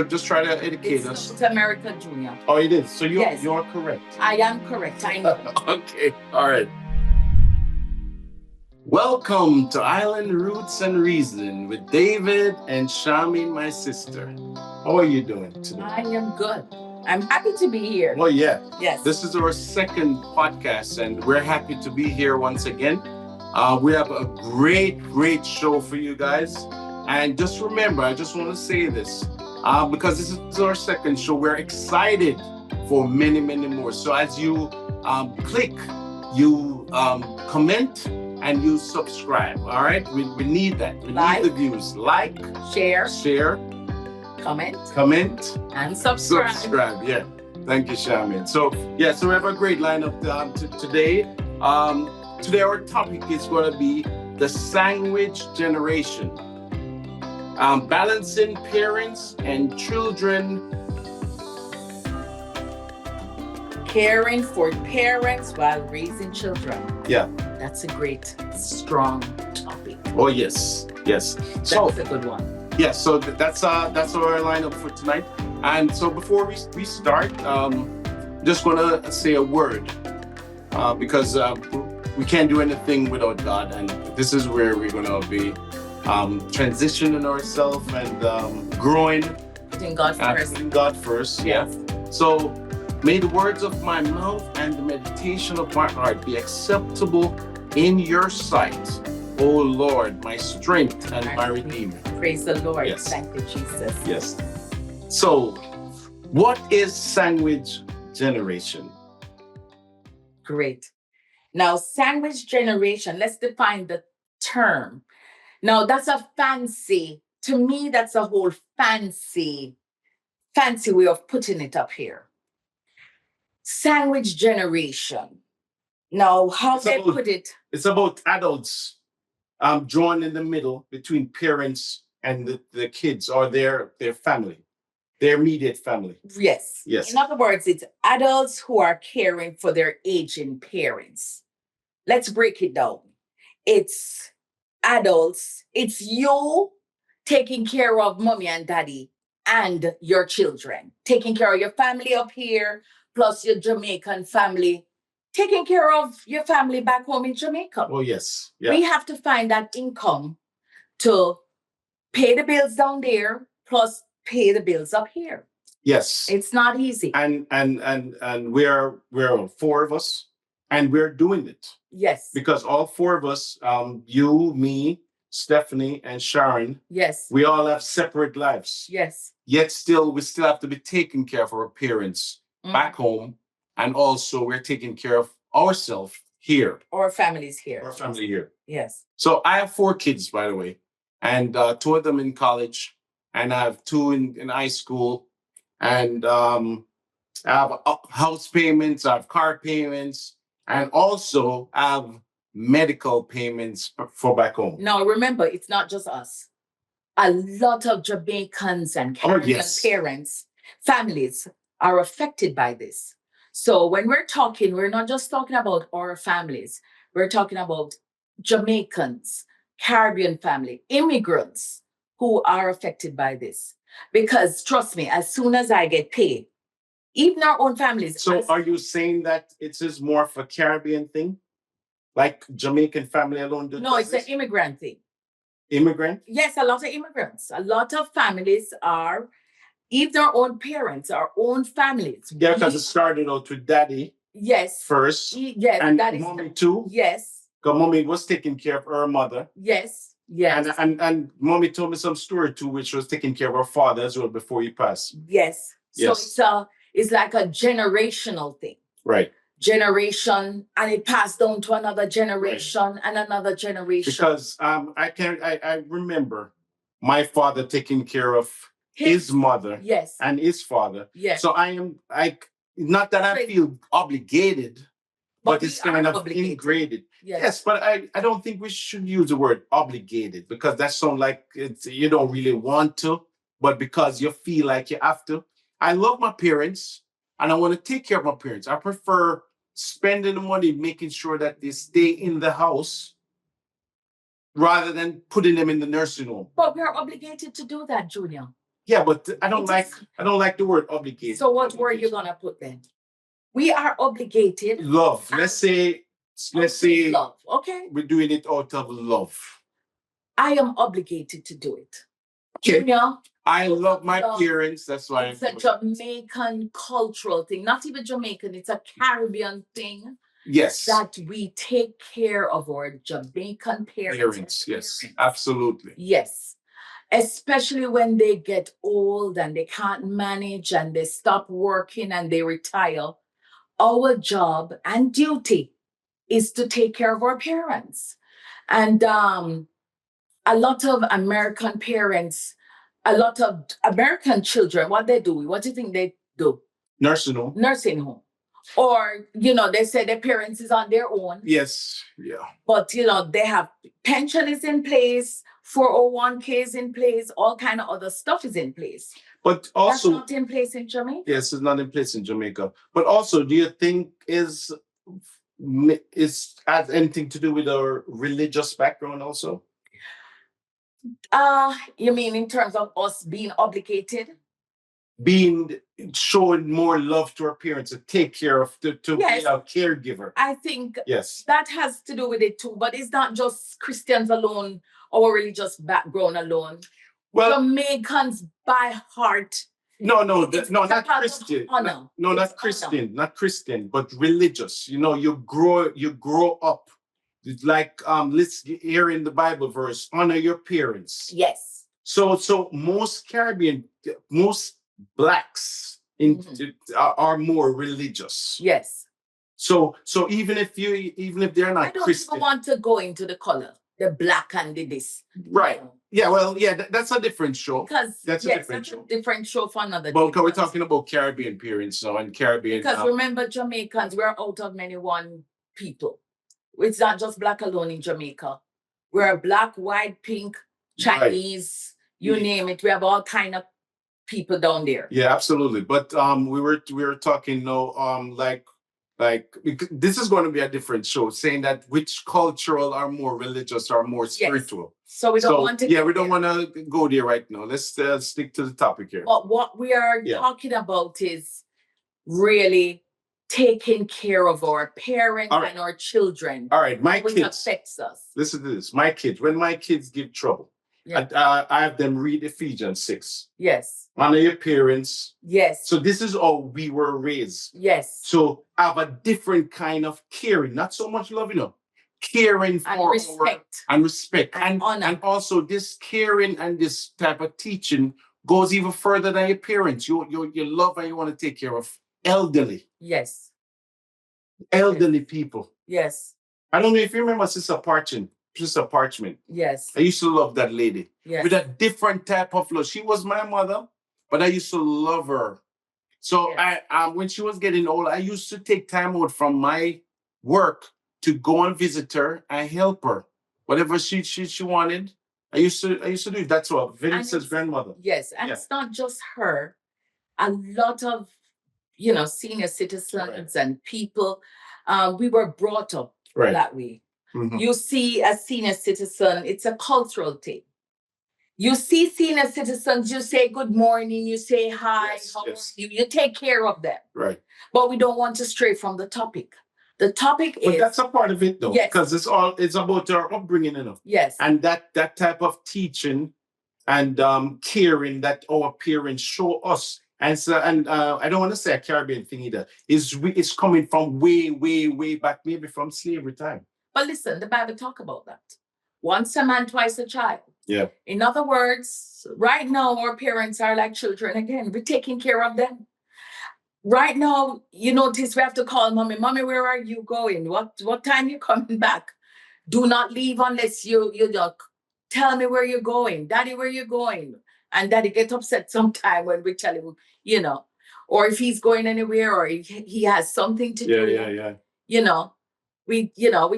Just try to educate It's us. North America Junior. Oh, it is. So Yes. you're correct. I am correct. I know. Okay. All right. Welcome to Island Roots and Reasoning with David and Shami, my sister. How are you doing today? I am good. I'm happy to be here. Oh, yeah. Yes. This is our second podcast, and we're happy to be here once again. We have a great show for you guys. And just remember, I just want to say this because this is our second show. We're excited for many more. So as you click, you comment, and you subscribe. All right, we need that. We need the views. Like, share, comment, and subscribe. Yeah. Thank you, Shaman. So we have a great lineup today. Today our topic is going to be the sandwich generation. Balancing parents and children. Caring for parents while raising children. Yeah. That's a great, strong topic. Oh, yes. That's a good one. Yeah, so that's our lineup for tonight. And so before we start, just want to say a word because we can't do anything without God. And this is where we're going to be transitioning ourselves and growing. Putting God first. Yes. Yeah. So may the words of my mouth and the meditation of my heart be acceptable in your sight, O Lord, my strength and my redeemer. Praise the Lord. Yes. Thank you, Jesus. Yes. So, what is sandwich generation? Great. Now, sandwich generation, let's define the term. Now, that's a to me, that's a whole fancy way of putting it up here. Sandwich generation. Now, how they put it? It's about adults joined in the middle between parents and the kids or their family, their immediate family. Yes. Yes. In other words, it's adults who are caring for their aging parents. Let's break it down. It's adults. It's you taking care of mommy and daddy and your children, taking care of your family up here, plus your Jamaican family, taking care of your family back home in Jamaica. Oh, yes. Yeah. We have to find that income to pay the bills down there, plus pay the bills up here. Yes. It's not easy. And we're four of us, and we're doing it. Yes. Because all four of us, you, me, Stephanie, and Sharon, yes, we all have separate lives. Yes. Yet we still have to be taking care of our parents back home, and also we're taking care of ourselves here. Our families here. Our family here. Yes. So I have 4 kids, by the way, and 2 of them in college, and I have 2 in high school, and I have house payments, I have car payments, and also I have medical payments for back home. Now, remember, it's not just us. A lot of Jamaicans and Caribbean parents, families are affected by this. So when we're talking, we're not just talking about our families. We're talking about Jamaicans, Caribbean family, immigrants who are affected by this. Because trust me, as soon as I get paid, even our own families. So are you saying that it is more of a Caribbean thing? Like Jamaican family alone? No, it's an immigrant thing. Immigrant? Yes, a lot of immigrants. A lot of families are, even our own parents, our own families. Yeah, because it started out with daddy. Yes. First. Yes. And mommy too. Yes. Because mommy was taking care of her mother. Yes. Yes. And mommy told me some story too, which was taking care of her father as well before he passed. Yes. So it's like a generational thing. Right. Generation, and it passed down to another generation and another generation. Because I remember my father taking care of his mother, yes, and his father. Yes. So I am not that I feel obligated, but it's kind of integrated. Yes, but I don't think we should use the word obligated, because that sounds like you don't really want to, but because you feel like you have to. I love my parents and I want to take care of my parents. I prefer spending the money making sure that they stay in the house rather than putting them in the nursing home. But we're obligated to do that, Junior. Yeah, but I don't like the word obligated. So what word you gonna put then? We are obligated. Love. Let's say love. Okay. we're doing it out of love. I am obligated to do it. Okay. You know, I love my parents. That's why it's a Jamaican cultural thing. Not even Jamaican. It's a Caribbean thing. Yes. That we take care of our Jamaican parents. Yes, absolutely. Yes. Especially when they get old and they can't manage and they stop working and they retire. Our job and duty is to take care of our parents. And a lot of American parents, a lot of American children, what they do, what do you think they do? Nursing home. Nursing home. Or, they say their parents is on their own. Yes, yeah. But, they have pension is in place, 401k is in place, all kind of other stuff is in place. But also... That's not in place in Jamaica? Yes, it's not in place in Jamaica. But also, do you think is has anything to do with our religious background also? You mean in terms of us being obligated? Showing more love to our parents, to take care of, to yes. be a caregiver. I think yes, that has to do with it too, but it's not just Christians alone or religious background alone. Well, Jamaicans by heart. No, not Christian. Not Christian, but religious. You grow up. It's like let's hear in the Bible verse, honor your parents. Yes. So most Caribbean, most blacks are more religious. Yes. So even if they're not Christian, I don't want to go into the color, the black and the this. Right. Yeah. Well, yeah. That's a different show. Because that's a different show for another. But we're talking about Caribbean parents now and Caribbean. Because remember, Jamaicans, we're out of many one people. It's not just black alone in Jamaica. We're black, white, pink, Chinese, you name it. We have all kind of people down there. Yeah, absolutely. But we were talking now, this is going to be a different show, saying that which cultural are more religious or more spiritual. Yes. So we don't want to. Yeah, we don't want to go there right now. Let's stick to the topic here. But what we are talking about is really taking care of our parents and our children. All right, my kids. Affects us. Listen to this. My kids, when my kids give trouble, I have them read Ephesians 6. Yes. Honor your parents. Yes. So this is how we were raised. Yes. So I have a different kind of caring, not so much love, caring for and respect. And respect. And honor. And also this caring and this type of teaching goes even further than your parents. You love and you want to take care of elderly. Yes. Elderly people. Yes. I don't know if you remember Sister Parchment. Yes. I used to love that lady. Yes. With a different type of love. She was my mother, but I used to love her. So when she was getting old, I used to take time out from my work to go and visit her and help her. Whatever she wanted, I used to do it. That's what Vanessa's grandmother. Yes. And it's not just her. A lot of senior citizens and people, we were brought up that way. Mm-hmm. You see a senior citizen, it's a cultural thing. You see senior citizens, you say good morning, you say hi, how are you? You take care of them. Right. But we don't want to stray from the topic. The topic is... But that's a part of it though, because it's about our upbringing, Yes. And that type of teaching and caring that our parents show us. And so, I don't want to say a Caribbean thing either. It's coming from way, way, way back, maybe from slavery time. But listen, the Bible talk about that. Once a man, twice a child. Yeah. In other words, right now our parents are like children again. We're taking care of them. Right now, you notice we have to call mommy. Mommy, where are you going? What time you coming back? Do not leave unless you tell me where you're going. Daddy, where you going? And daddy get upset sometime when we tell him, or if he's going anywhere or he has something to do. Yeah. We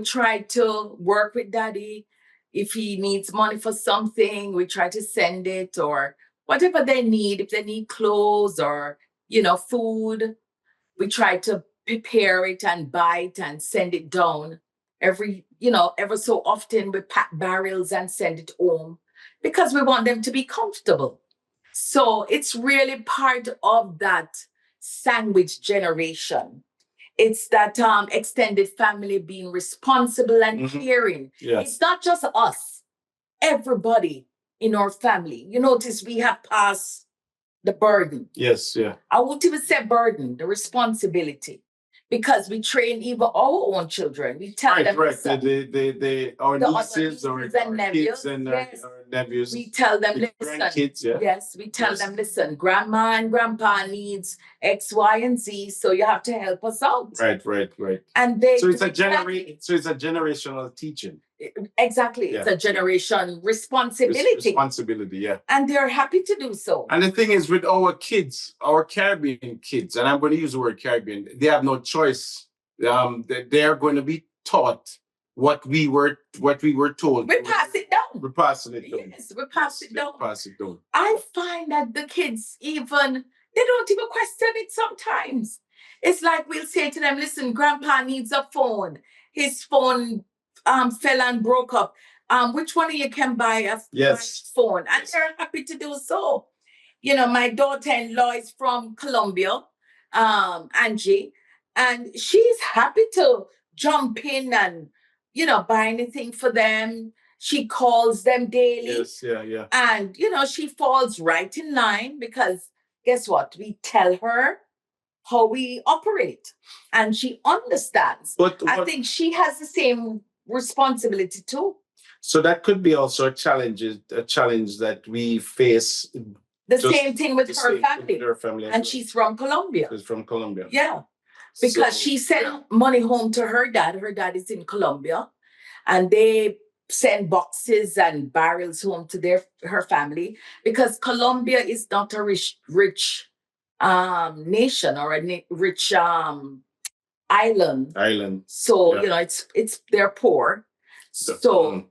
try to work with daddy. If he needs money for something, we try to send it or whatever they need. If they need clothes or, food, we try to prepare it and buy it and send it down. Ever so often we pack barrels and send it home because we want them to be comfortable. So it's really part of that sandwich generation. It's that extended family being responsible and caring. Yes. It's not just us, everybody in our family. You notice we have passed the burden. Yes, yeah. I won't even say burden, the responsibility. Because we train even our own children. We tell them, Right. listen, Our the other nieces or nieces and our nephews, kids and yes. our nephews, We tell them, the listen, grandkids, yeah. yes, we tell Yes. them, listen, grandma and grandpa needs X, Y, and Z, so you have to help us out. Right. And they So it's do a exactly. so it's a generational teaching. Exactly. Yeah. It's a generation responsibility. Responsibility, yeah. And they're happy to do so. And the thing is with our kids, our Caribbean kids, and I'm going to use the word Caribbean, they have no choice. They are going to be taught what we were told. We pass it down. We're passing it down. Yes, we pass it down. Pass it down. I find that the kids even they don't even question it sometimes. It's like we'll say to them, listen, grandpa needs a phone. His phone fell and broke up. Which one of you can buy a phone? And they're happy to do so. You know, my daughter-in-law is from Colombia, Angie, and she's happy to jump in and, you know, buy anything for them. She calls them daily. Yes, yeah. And, you know, she falls right in line because guess what? We tell her how we operate and she understands. But I think she has the same responsibility too. So that could be also a challenge that we face. The same thing with her family. With her family. And she's from Colombia. She's from Colombia. Yeah. Because she sent money home to her dad. Her dad is in Colombia. And they send boxes and barrels home to her family because Colombia is not a rich nation or a rich island. So you know it's they're poor. So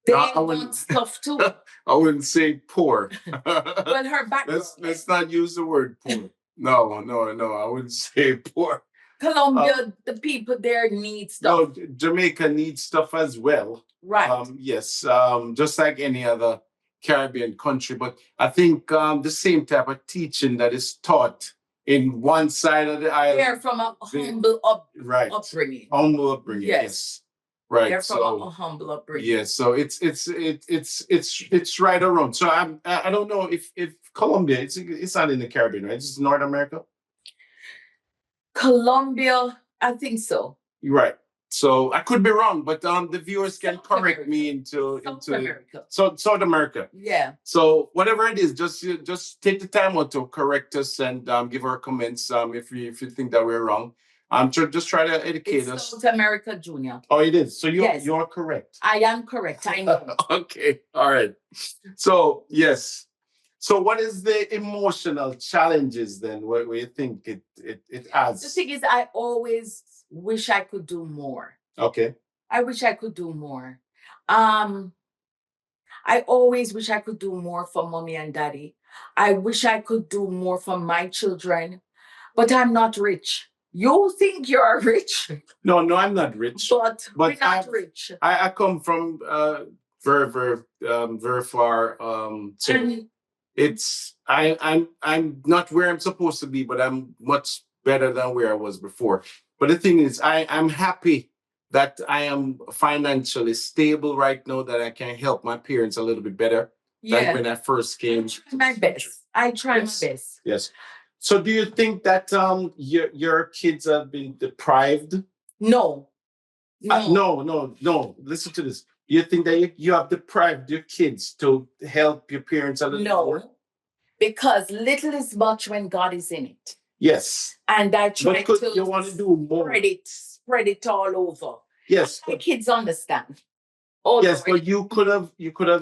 they want stuff too. I wouldn't say poor. Well, her background. Let's not use the word poor. No. I wouldn't say poor. Colombia, the people there need stuff. No, Jamaica needs stuff as well. Right. Yes. Just like any other Caribbean country, but I think the same type of teaching that is taught in one side of the island. They're from a humble upbringing. Humble upbringing. Yes. Right. They're from a humble upbringing. Yes. So it's right around. So I don't know if Colombia it's not in the Caribbean, right? It's North America. Colombia, I think so. Right. So I could be wrong, but the viewers can correct me into South America. Yeah. So whatever it is, just take the time out to correct us and give our comments if you think that we're wrong. Just try to educate us. South America, Junior. Oh, it is. So you're correct. I am correct. I know. Okay. All right. So yes. So what is the emotional challenges then? What you think it adds? The thing is, I always wish I could do more. Okay. I wish I could do more. I always wish I could do more for mommy and daddy. I wish I could do more for my children, but I'm not rich. You think you're rich? No, I'm not rich. But we're not rich. I come from very far. I'm not where I'm supposed to be, but I'm much better than where I was before. But the thing is, I'm happy that I am financially stable right now, that I can help my parents a little bit better than when I first came. I try my best. Yes. So do you think that your kids have been deprived? No. No. Listen to this. You think that you have deprived your kids to help your parents a little more? No, because little is much when God is in it. Yes. And I try to you want to do more. Spread it all over. Yes. My kids understand. Yes, but you could have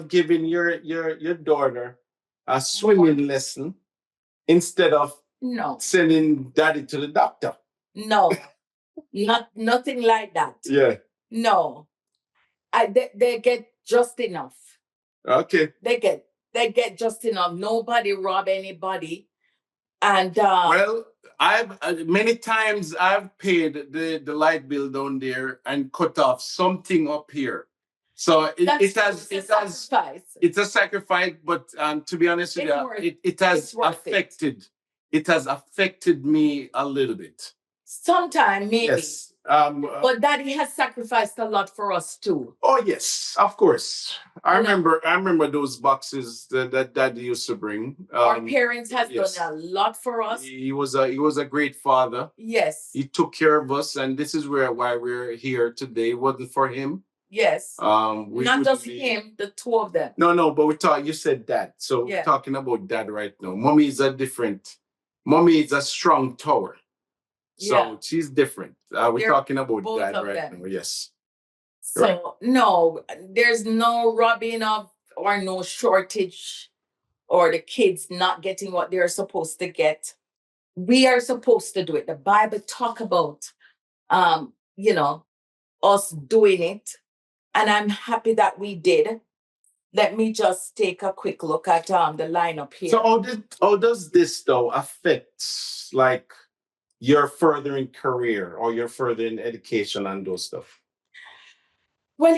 given your daughter a swimming lesson instead of sending daddy to the doctor. No. Nothing like that. Yeah. No. They get just enough. Okay. They get just enough. Nobody rob anybody. And well, I've many times I've paid the light bill down there and cut off something up here. So That's sacrifice. it's a sacrifice, but to be honest with It's you, worth it has it's worth it. affected me a little bit. Sometime maybe. Yes. But daddy has sacrificed a lot for us too. Oh yes, of course. I You know, remember those boxes that Daddy used to bring. our parents has yes. done a lot for us. He was a great father. Yes. He took care of us, and this is why we're here today. It wasn't for him. Yes. We Not wouldn't just be. him, the two of them. No, but we talk. You said dad, so we're Yeah. talking about dad right now. Mommy is a different. Mommy is a strong tower, so Yeah. she's different. We're They're talking about both dad of right them. now. Yes. Right. So no, there's no robbing of or no shortage or the kids not getting what they're supposed to get. We are supposed to do it. The Bible talk about you know, us doing it. And I'm happy that we did. Let me just take a quick look at the lineup here. So how does this though affect like your furthering career or your furthering education and those stuff? Well,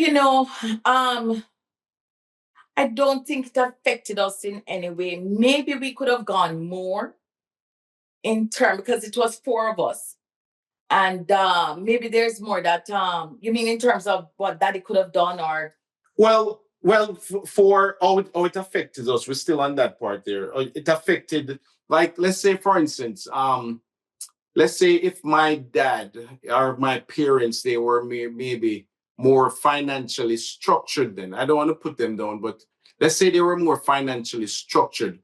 I don't think it affected us in any way. Maybe we could have gone more in term because it was four of us. And maybe there's more that you mean in terms of what daddy could have done or For how it affected us, we're still on that part there. It affected, like, let's say, for instance, let's say if my dad or my parents, they were maybe more financially structured then. I don't want to put them down, but let's say they were more financially structured.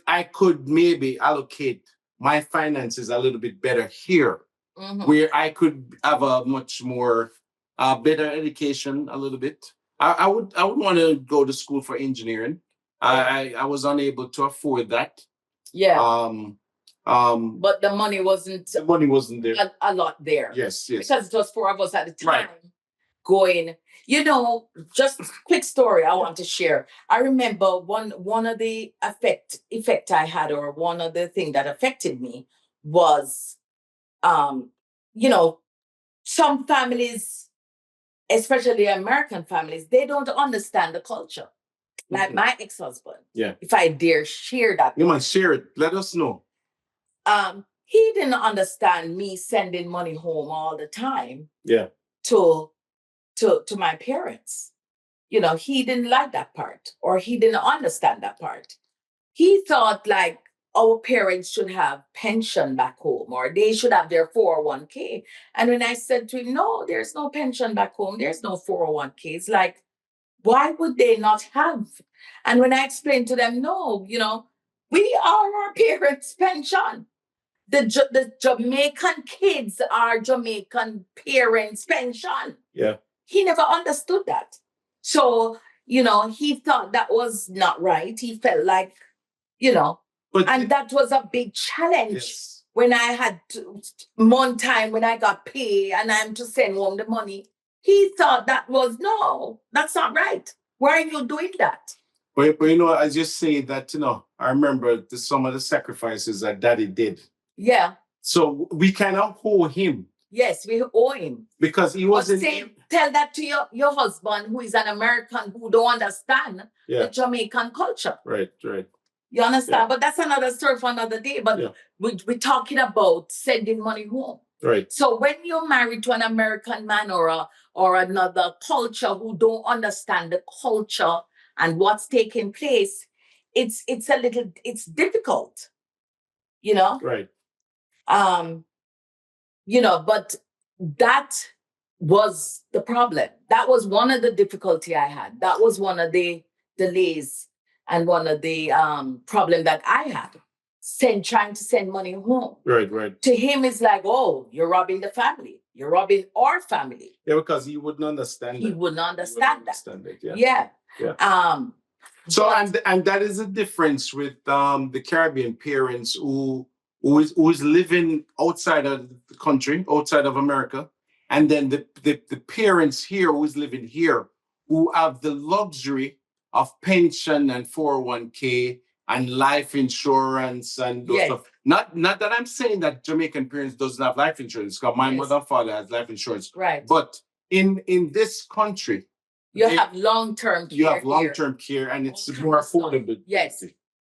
I could maybe allocate my finances a little bit better here, where I could have a much more better education a little bit. I would want to go to school for engineering. I was unable to afford that. yeah. But the money wasn't there. A lot there. Yes. Because it was four of us at the time. Right. Going, just quick story I want to share. I remember one of the effect I had, or one of the thing that affected me was, you know, some families, especially American families, they don't understand the culture. Like my ex-husband. Yeah. If I dare share that. You must share it. Let us know. He didn't understand me sending money home all the time. Yeah. To my parents. He didn't like that part, or he didn't understand that part. He thought like our parents should have pension back home, or they should have their 401k. And when I said to him, no, there's no pension back home, there's no 401k. It's like, why would they not have? And when I explained to them, no, we are our parents' pension. The Jamaican kids are Jamaican parents' pension. Yeah. He never understood that. So, he thought that was not right. He felt like, and that was a big challenge. Yes. When I had one time when I got paid and I'm to send home the money, he thought that was, no, that's not right. Why are you doing that? But as you say that, I remember some of the sacrifices that daddy did. Yeah. So we cannot owe him. Yes, we owe him. Because he wasn't. Tell that to your husband, who is an American, who don't understand the Jamaican culture. Right. You understand? Yeah. But that's another story for another day. But we're talking about sending money home. Right. So when you're married to an American man or another culture who don't understand the culture and what's taking place, it's difficult. Right. But that was the problem. That was one of the difficulty I had. That was one of the delays and one of the problem that I had. Trying to send money home. Right. To him, it's like, oh, you're robbing the family. You're robbing our family. Yeah, because he wouldn't understand. He wouldn't understand that. Yeah. So and that is a difference with the Caribbean parents who is living outside of the country, outside of America, and then the parents here who is living here, who have the luxury of pension and 401k and life insurance and those stuff. Not that I'm saying that Jamaican parents doesn't have life insurance, because my mother and father has life insurance. Right. But in this country, You have long-term care. You have long-term care, and it's more affordable. Yes.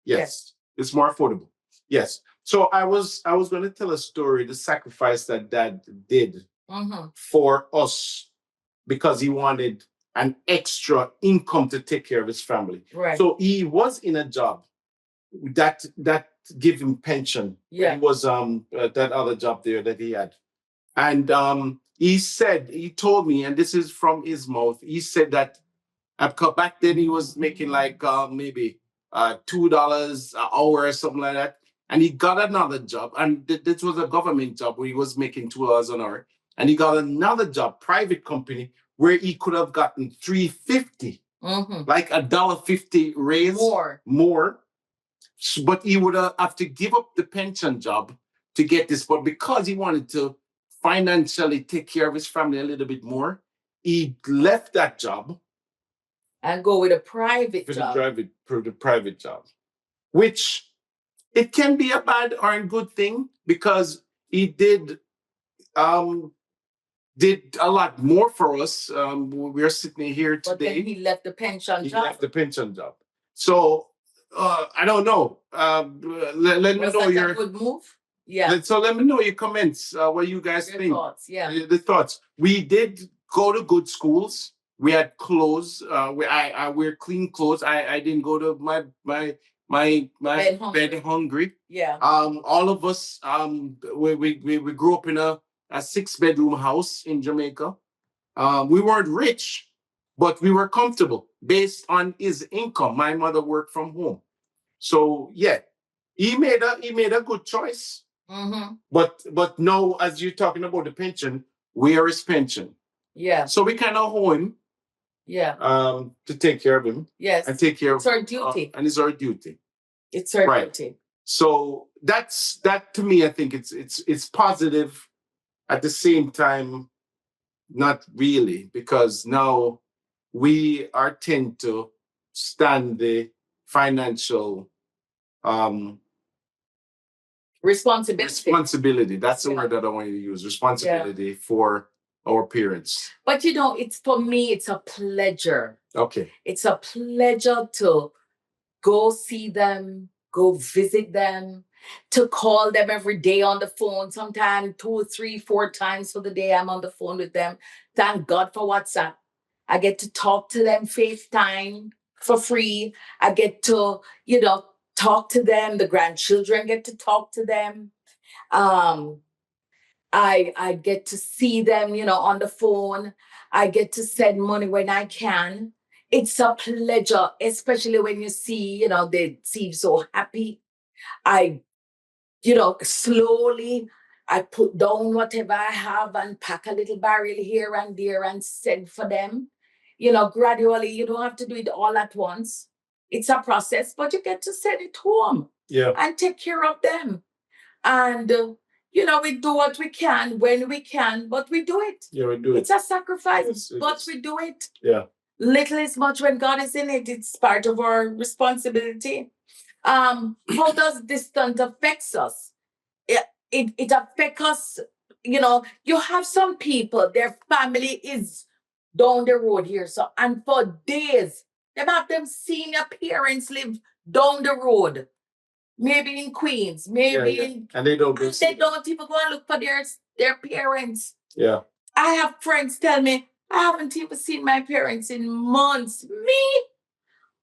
Yes. It's more affordable. Yes. So I was going to tell a story, the sacrifice that Dad did for us because he wanted an extra income to take care of his family. Right. So he was in a job that give him pension. Yeah. He was that other job there that he had. And he told me, and this is from his mouth, he said that back then he was making like maybe $2 an hour or something like that. And he got another job, and this was a government job where he was making $2 an hour. And he got another job, private company, where he could have gotten $3.50, like $1.50 raise more. But he would have to give up the pension job to get this. But because he wanted to financially take care of his family a little bit more, he left that job and go with a private job. For the private job, which it can be a bad or a good thing because he did a lot more for us. We're sitting here today. But then he left the pension job. He left the pension job. So I don't know. Let me know your good move. Yeah. So let me know your comments. What you guys think? Thoughts. Yeah. The thoughts. We did go to good schools. We had clothes. I wear clean clothes. I didn't go to my bed hungry. Yeah. All of us. We grew up in a 6-bedroom house in Jamaica. We weren't rich, but we were comfortable based on his income. My mother worked from home, so yeah, he made a good choice. But now, as you're talking about the pension, where is pension? Yeah. So we kind of owe him. Yeah. To take care of him. Yes. And take care of. It's our duty. And it's our duty. It's our duty. So that to me, I think it's positive. At the same time, not really, because now we are tend to stand the financial responsibility. That's the word that I want you to use. Responsibility for our parents. But it's for me, it's a pleasure. Okay. It's a pleasure to go see them, go visit them, to call them every day on the phone, sometimes 2, 3, 4 times for the day I'm on the phone with them. Thank God for WhatsApp. I get to talk to them FaceTime for free. I get to, talk to them. The grandchildren get to talk to them. I get to see them, on the phone. I get to send money when I can. It's a pleasure, especially when you see, they seem so happy. I, slowly, I put down whatever I have and pack a little barrel here and there and send for them. Gradually, you don't have to do it all at once. It's a process, but you get to send it home. Yeah. And take care of them. And, we do what we can when we can, but we do it. Yeah, we do it. It's a sacrifice, but we do it. Yeah. Little is much when God is in it. It's part of our responsibility. How does distance affect us? It affects us. You have some people, their family is down the road here. So, and for days, they have them senior parents live down the road. Maybe in Queens, maybe in, and they don't even go and look for their parents. Yeah. I have friends tell me, I haven't even seen my parents in months. Me?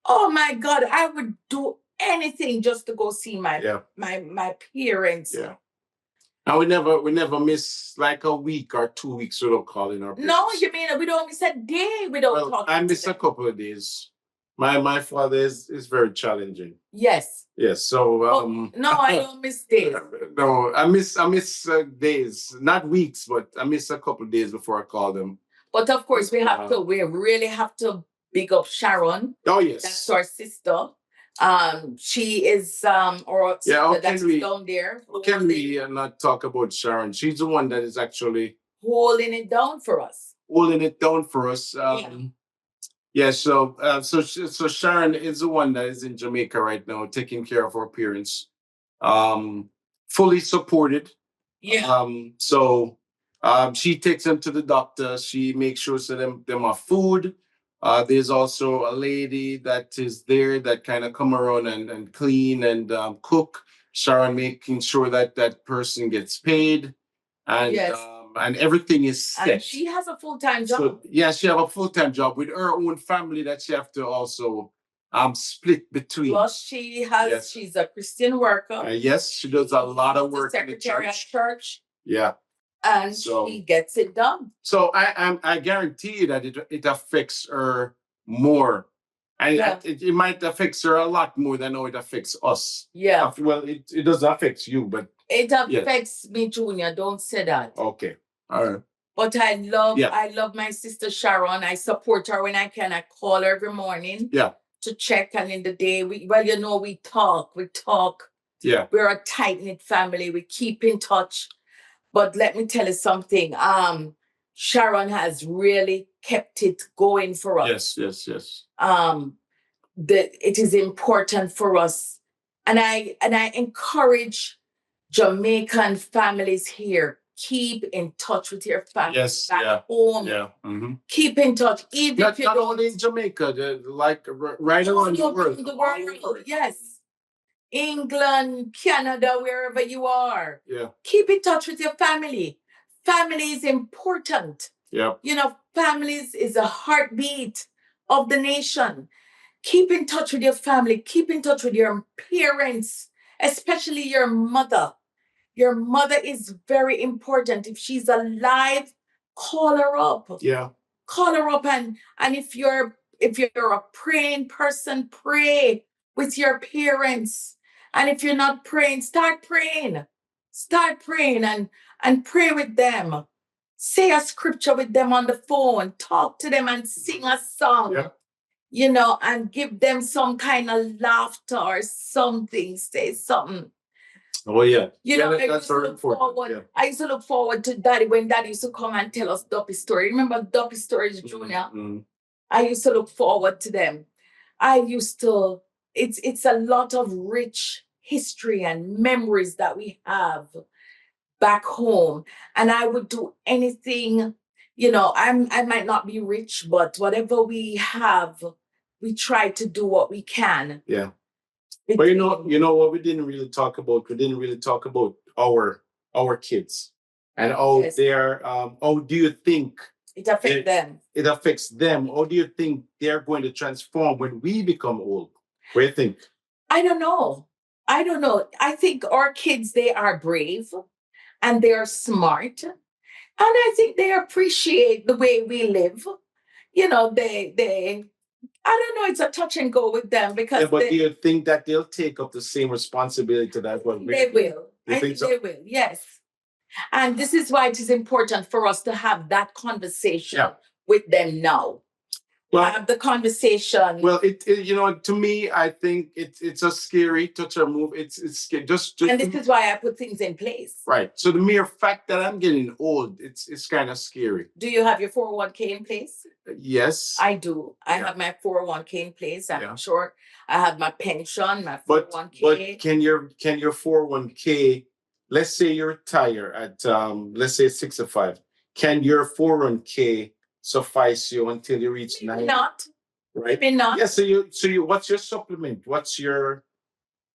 Oh my God, I would do anything just to go see my parents. Yeah. And we never miss like a week or 2 weeks without calling our parents. No, you mean we don't miss a day without talking. I miss a couple of days. My father is very challenging. Yes. Yes. So no, I don't miss days. No, I miss days, not weeks, but I miss a couple of days before I call them. But of course, we really have to big up Sharon. Oh yes, that's our sister. She is or that's down there. Can we not talk about Sharon? She's the one that is actually holding it down for us. Yeah, so Sharon is the one that is in Jamaica right now, taking care of her parents, fully supported. Yeah. She takes them to the doctor. She makes sure so them are food. There's also a lady that is there that kind of come around and clean and cook. Sharon making sure that that person gets paid, and Yes. And everything is set. And she has a full-time job. So yeah, she have a full-time job with her own family that she have to also split between. Plus, she's a Christian worker. Yes, she does a lot of work in the Secretary at church. church. Yeah. And So she gets it done. So I guarantee you that it affects her more. And Yeah. it might affect her a lot more than how it affects us. Yeah. Well, it doesn't affect you, but it affects me, Junior. Don't say that. Okay. All right. But I love my sister Sharon. I support her when I can. I call her every morning. Yeah. To check, and in the day we talk. Yeah. We're a tight-knit family. We keep in touch. But let me tell you something. Sharon has really kept it going for us. Yes. It is important for us, and I encourage Jamaican families here. Keep in touch with your family. Yes. Back home. Yeah. Mm-hmm. Keep in touch, even if you Not don't. only in Jamaica, like right around the world. The world. Yes. England, Canada, wherever you are. Yeah. Keep in touch with your family. Family is important. Yeah. Families is a heartbeat of the nation. Keep in touch with your family. Keep in touch with your parents, especially your mother. Your mother is very important. If she's alive, call her up. Yeah. Call her up, and if you're a praying person, pray with your parents. And if you're not praying, start praying. Start praying and pray with them. Say a scripture with them on the phone. Talk to them and sing a song. Yeah. And give them some kind of laughter or something. Say something. Oh yeah. That's very important. Yeah. I used to look forward to Daddy when Daddy used to come and tell us Duppy story. Remember Duppy stories, Junior? Mm-hmm. I used to look forward to them. It's a lot of rich history and memories that we have back home. And I would do anything, I might not be rich, but whatever we have, we try to do what we can. Yeah. But you know what we didn't really talk about? We didn't really talk about our kids and how they're how do you think it affects them? It affects them. How do you think they're going to transform when we become old? What do you think? I don't know. I think our kids, they are brave and they are smart. And I think they appreciate the way we live. They I don't know, it's a touch and go with them because but do you think that they'll take up the same responsibility that what they will? I think so? They will, yes. And this is why it is important for us to have that conversation with them now. Well, have the conversation. Well, to me, I think it's a scary touch or move. It's just and this is why I put things in place. Right. So the mere fact that I'm getting old, it's kind of scary. Do you have your 401k in place? Yes. I do. I have my 401k in place. I'm sure I have my pension, my 401k. But can your 401k, let's say you retire at let's say 65, can your 401k suffice you until you reach 90? Not. Right? Maybe not. Yeah, so you what's your supplement? What's your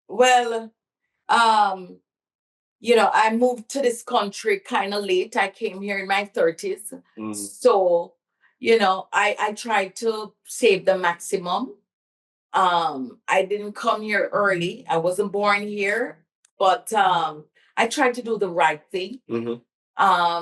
Well, I moved to this country kind of late. I came here in my 30s. So, I tried to save the maximum. I didn't come here early. I wasn't born here, but I tried to do the right thing.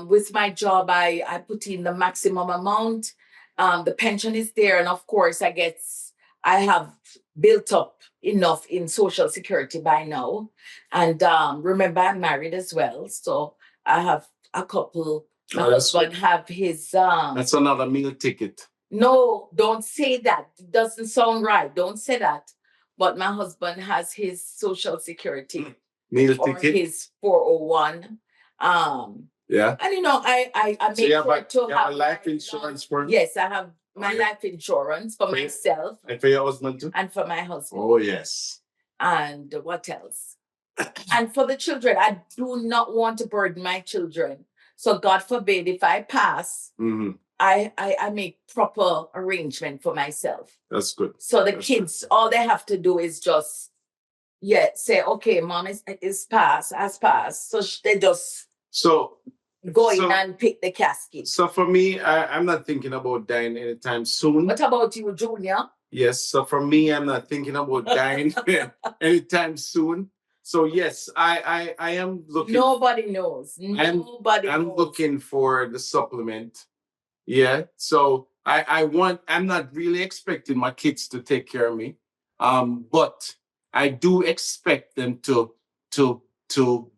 With my job, I put in the maximum amount. The pension is there, and of course, I have built up enough in Social Security by now. And remember, I'm married as well, so I have a couple. My husband have his. That's another meal ticket. No, don't say that. It doesn't sound right. Don't say that. But my husband has his Social Security meal or ticket. His 401. Yeah. And I make sure to have a life insurance for him? Yes, I have my life insurance for myself. And for your husband too? And for my husband. Oh, yes. And what else? And for the children, I do not want to burden my children. So God forbid if I pass, I make proper arrangement for myself. That's good. So the kids, all they have to do is just say, okay, mom is has passed. So they just go in and pick the casket. So for me, I'm not thinking about dying anytime soon. What about you, Junior? Yes. So for me, I'm not thinking about dying anytime soon. So yes, I am looking. Nobody knows. Nobody I'm knows. looking for the supplement. Yeah. So I'm not really expecting my kids to take care of me. But I do expect them to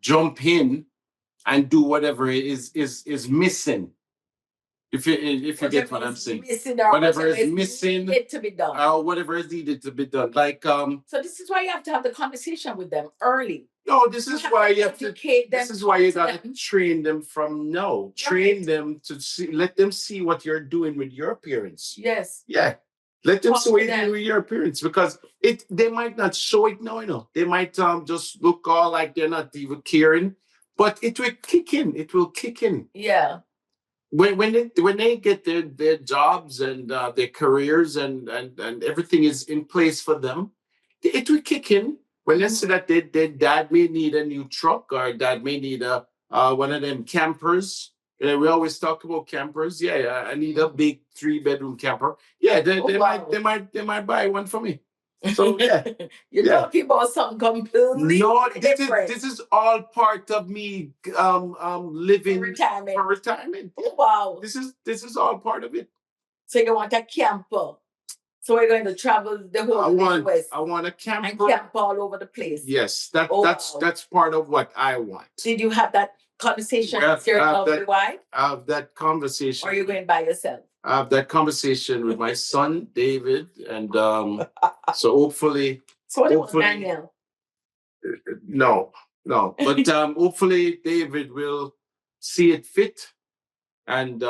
jump in and do whatever is missing. If you get what I'm saying, whatever is missing, needed to be done. Whatever is needed to be done. Like So this is why you have to have the conversation with them early. No, this is why you have to. This is why you got to train them from now. Train them to see. Let them see what you're doing with your parents. Yes. Yeah. Let them see what you're doing with your parents, because they might not show it now. They might just look all like they're not even caring, but it will kick in. It will kick in. Yeah. When they get their jobs and their careers and everything is in place for them, it will kick in. When they say that their dad may need a new truck, or dad may need a one of them campers. We always talk about campers. Yeah, I need a big 3-bedroom camper. Yeah, they might buy one for me. So yeah, you're talking about something completely different. This is all part of me living for retirement. Oh, wow. This is all part of it. So you want a camper? So we're going to travel the whole West. I want a camper. And camp all over the place. Yes, that's part of what I want. Did you have that conversation with your lovely wife? I have that conversation. Or are you going by yourself? I have that conversation with my son David, and so hopefully. So what about Daniel? No, but hopefully David will see it fit and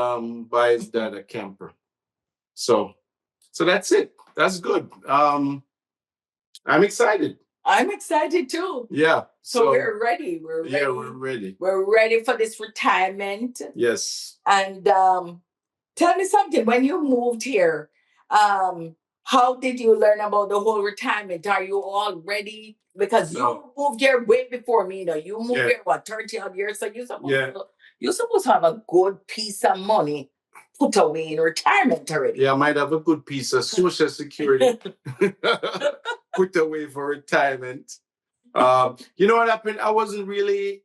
buy his dad a camper. So that's it. That's good. I'm excited. I'm excited too. Yeah. So we're ready. We're ready. Yeah, we're ready. We're ready for this retirement. Yes. And tell me something. When you moved here, how did you learn about the whole retirement? Are you all ready? Because you moved here way before me. You moved here 30 odd years. So you're supposed to have a good piece of money put away in retirement already. Yeah, I might have a good piece of Social Security put away for retirement. You know what happened? I wasn't really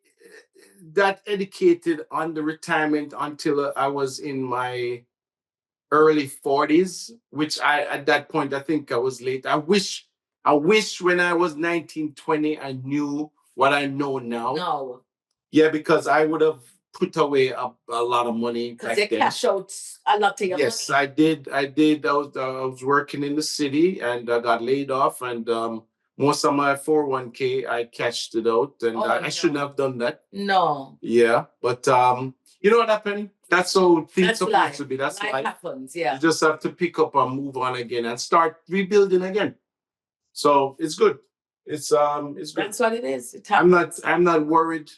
that educated on the retirement until I was in my early 40s, which at that point, I think I was late. I wish when I was 19, 20, I knew what I know now. No. Yeah, because I would have put away a lot of money. Because they cash out a lot of your money. Yes, I did. I was working in the city and I got laid off, and most of my 401k I cashed it out, and I shouldn't have done that. No. Yeah, but you know what happened? That's how things are supposed to be. That's life happens. Yeah. You just have to pick up and move on again and start rebuilding again. So it's good. It's good. That's what it is. I'm not worried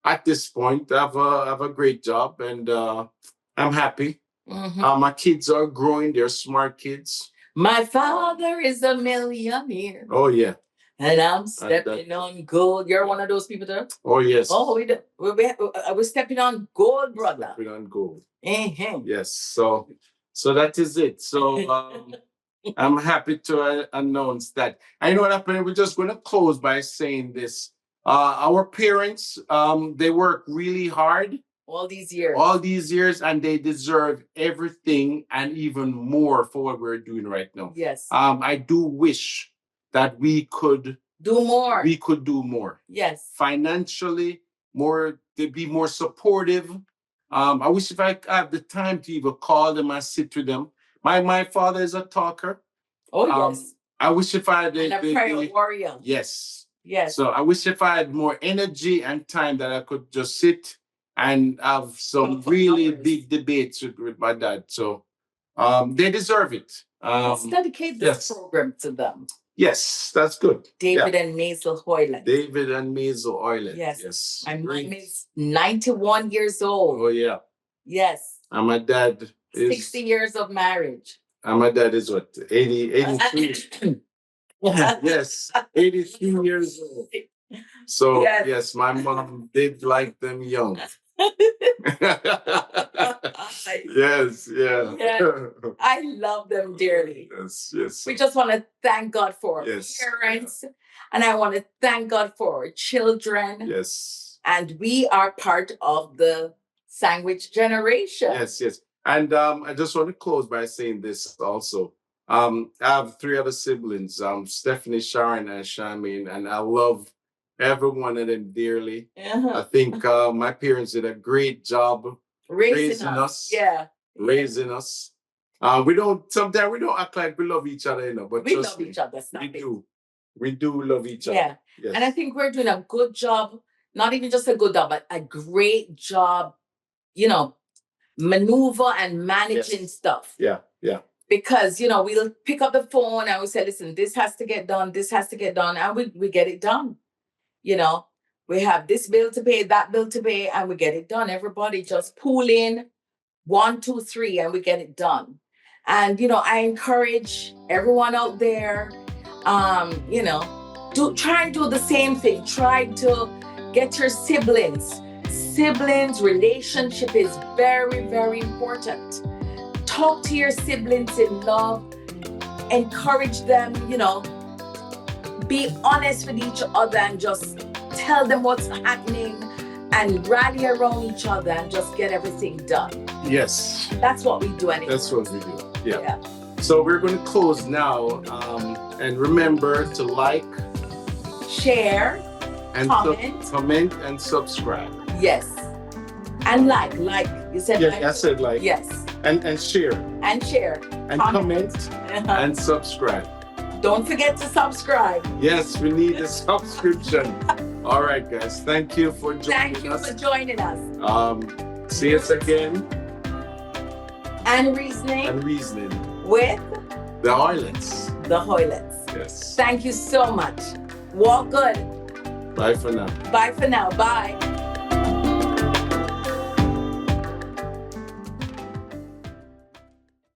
at this point. I have a great job, and I'm happy. Mm-hmm. My kids are growing. They're smart kids. My father is a millionaire. Oh yeah. And I'm stepping on gold. You're one of those people there? Oh yes. Oh, we're stepping on gold, brother. Stepping on gold. Mm-hmm. Yes. So that is it. So I'm happy to announce that. I know what happened. We're just going to close by saying this. Our parents, they work really hard. All these years. And they deserve everything and even more for what we're doing right now. Yes. I do wish that we could do more. We could do more. Yes. Financially, to be more supportive. I wish if I have the time to even call them and sit with them. My father is a talker. Oh, yes. I wish if I had a prayer warrior. Yes. Yes. So I wish if I had more energy and time that I could just sit and have some really big debates with my dad. So they deserve it. Let's dedicate this program to them. Yes, that's good. David and Maisel Hoyland. David and Maisel Hoyland. Yes. My mom is 91 years old. Oh, yeah. Yes. And my dad is 60 years of marriage. And my dad is what, 83? Yes, 83 years old. So, yes, my mom did like them young. Yes, yeah. I love them dearly. Yes, yes. We just want to thank God for our parents, and I want to thank God for our children. Yes. And we are part of the sandwich generation. Yes, yes. And I just want to close by saying this also. I have three other siblings, Stephanie, Sharon, and Charmaine, and I love every one of them dearly. I think my parents did a great job raising us. Yeah. Raising us. Sometimes we don't act like we love each other, but we love each other. We do. We do love each other. Yeah. Yes. And I think we're doing a good job, not even just a good job, but a great job, maneuver and managing stuff. Yeah, yeah. Because, we'll pick up the phone and we say, listen, this has to get done, and we get it done. We have this bill to pay, that bill to pay, and we get it done. Everybody just pull in 1, 2, 3, and we get it done. And, I encourage everyone out there, try and do the same thing. Try to get your siblings. Siblings relationship is very, very important. Talk to your siblings in love. Encourage them, be honest with each other and just tell them what's happening and rally around each other and just get everything done. Yes. That's what we do anyway. That's what we do. Yeah. So we're going to close now. And remember to like, share, and comment and subscribe. Yes. And like you said. Yes, I said like. Yes. And share. And share. And comment and subscribe. Don't forget to subscribe. Yes, we need a subscription. All right, guys. Thank you for joining us. Thank you for joining us. See us again. And reasoning. With the Hoylets. Yes. Thank you so much. Walk good. Bye for now. Bye.